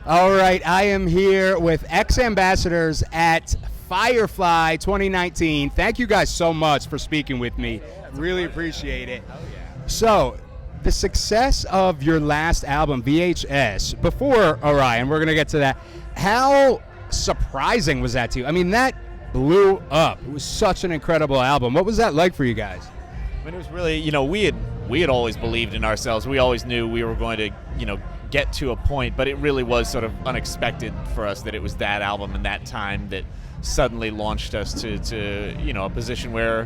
All right, I am here with ex-ambassadors at Firefly 2019. Thank you guys so much for speaking with me. Really appreciate it. So, the success of your last album, VHS, before Orion, we're going to get to that. How surprising was that to you? I mean, that blew up. It was such an incredible album. What was that like for you guys? I mean, it was really, we had always believed in ourselves. We always knew we were going to, get to a point, but it really was sort of unexpected for us that it was that album and that time that suddenly launched us to a position where,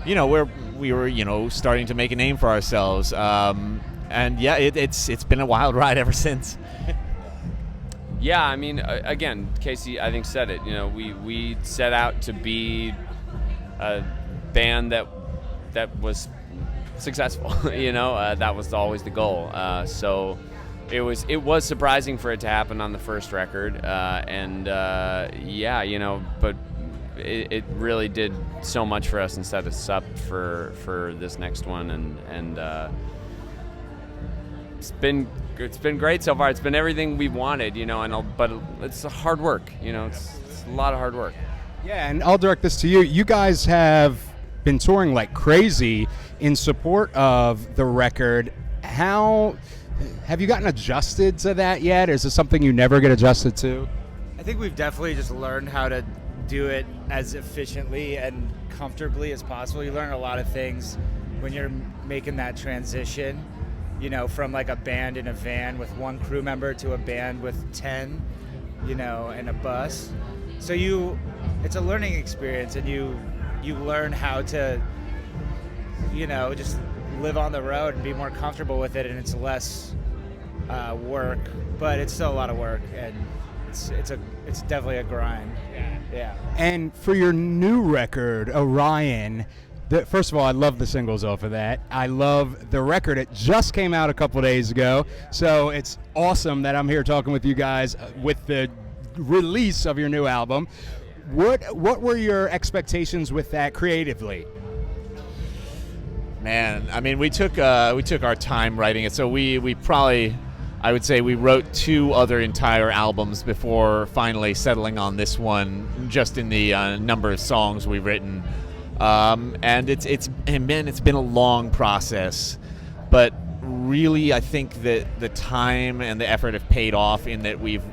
where we were, starting to make a name for ourselves. And yeah, it's been a wild ride ever since. Yeah, I mean, again, Casey, I think said it. We set out to be a band that was successful. That was always the goal. So it was surprising for it to happen on the first record, but it really did so much for us and set us up for this next one, and it's been great so far. It's been everything we wanted, but it's hard work. It's a lot of hard work. Yeah, and I'll direct this to you. You guys have been touring like crazy in support of the record. How have you gotten adjusted to that yet? Or is it something you never get adjusted to? I think we've definitely just learned how to do it as efficiently and comfortably as possible. You learn a lot of things when you're making that transition, from like a band in a van with one crew member to a band with 10, and a bus. So it's a learning experience, and you learn how to, just live on the road and be more comfortable with it, and it's less work, but it's still a lot of work, and it's definitely a grind. Yeah. And for your new record, Orion, first of all, I love the singles off of that. I love the record. It just came out a couple days ago, so it's awesome that I'm here talking with you guys with the release of your new album. What were your expectations with that creatively? Man, I mean, we took our time writing it. So we probably, I would say, we wrote 2 other entire albums before finally settling on this one, just in the number of songs we've written. And it's been a long process, but really I think that the time and the effort have paid off in that we've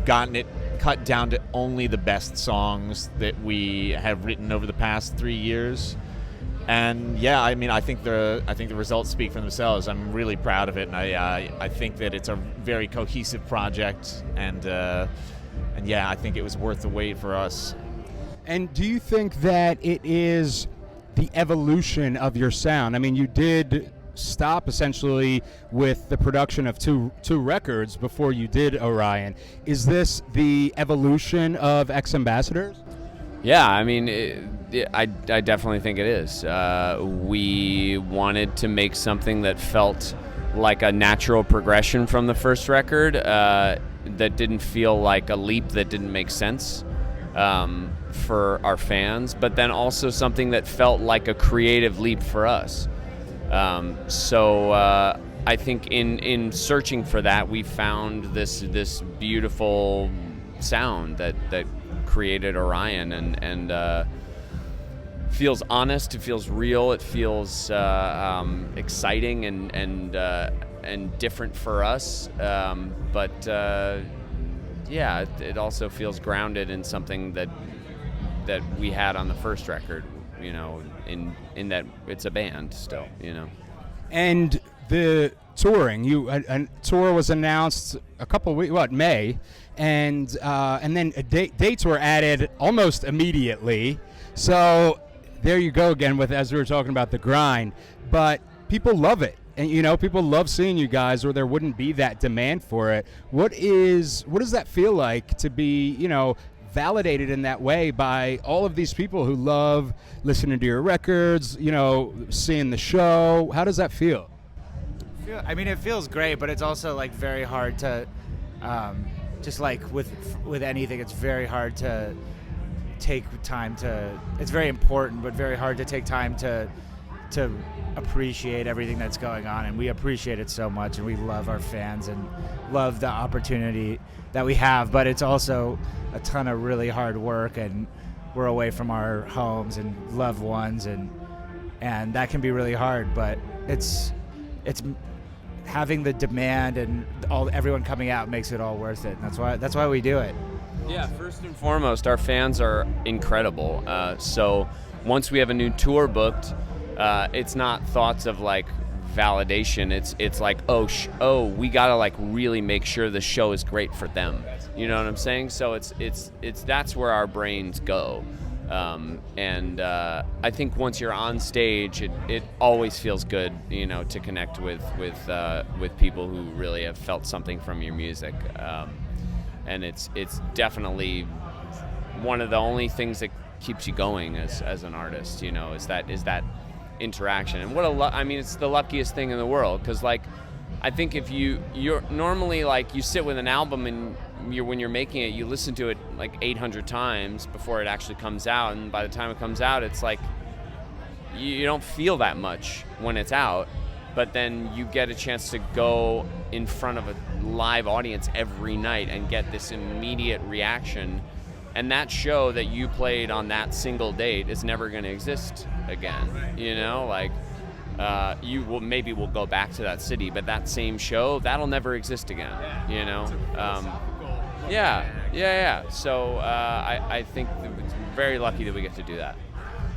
gotten it cut down to only the best songs that we have written over the past 3 years. And yeah, I mean, I think the results speak for themselves. I'm really proud of it, and I think that it's a very cohesive project, and yeah, I think it was worth the wait for us. And do you think that it is the evolution of your sound? I mean, you did stop essentially with the production of two records before you did Orion. Is this the evolution of Ex-Ambassadors? Yeah, I mean, I definitely think it is. We wanted to make something that felt like a natural progression from the first record, that didn't feel like a leap that didn't make sense for our fans, but then also something that felt like a creative leap for us. So I think in searching for that, we found this beautiful sound that created Orion, and feels honest, it feels real, it feels exciting and different for us, but yeah, it also feels grounded in something that we had on the first record, in that it's a band still, And the touring, a tour was announced a couple weeks, May, and then dates were added almost immediately. So there you go again as we were talking about the grind. But people love it, and people love seeing you guys, or there wouldn't be that demand for it. What does that feel like to be, validated in that way by all of these people who love listening to your records, seeing the show? How does that feel? I mean, it feels great, but it's also like very hard to, just like with anything, it's very hard to take time to. It's very important, but very hard to take time to to appreciate everything that's going on, and we appreciate it so much, and we love our fans and love the opportunity that we have, but it's also a ton of really hard work, and we're away from our homes and loved ones, and that can be really hard, but it's having the demand and everyone coming out makes it all worth it, and that's why we do it. Yeah, first and foremost, our fans are incredible. So once we have a new tour booked, it's not thoughts of like validation. It's like, we gotta like really make sure the show is great for them. You know what I'm saying? So it's that's where our brains go. And I think once you're on stage, it always feels good, you know, to connect with people who really have felt something from your music. And it's definitely one of the only things that keeps you going as an artist, you know, is that interaction. And I mean, it's the luckiest thing in the world, because like I think if you're normally like you sit with an album and when you're making it, you listen to it like 800 times before it actually comes out, and by the time it comes out, it's like you don't feel that much when it's out, but then you get a chance to go in front of a live audience every night and get this immediate reaction, and that show that you played on that single date is never going to exist again. You know, like you will maybe will go back to that city, but that same show, that'll never exist again. You know. Yeah. So I think it's very lucky that we get to do that.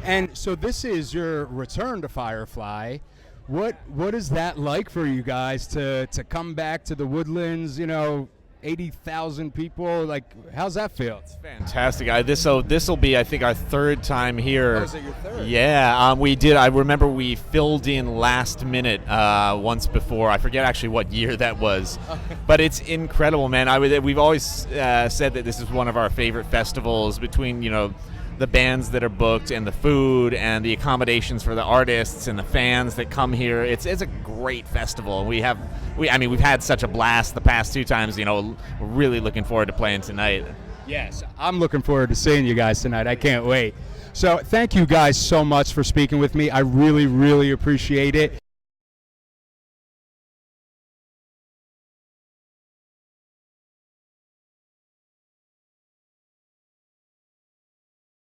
And so this is your return to Firefly. What is that like for you guys to come back to the Woodlands? You know, 80,000 people. Like, how's that feel? It's fantastic. This will be, I think, our third time here. Oh, is it your third? Yeah, we did. I remember we filled in last minute once before. I forget actually what year that was, but it's incredible, man. We've always said that this is one of our favorite festivals, between, you know, the bands that are booked and the food and the accommodations for the artists and the fans that come here. It's a great festival. We've had such a blast the past two times. You know, we're really looking forward to playing tonight. Yes, I'm looking forward to seeing you guys tonight. I can't wait. So thank you guys so much for speaking with me. I really, really appreciate it.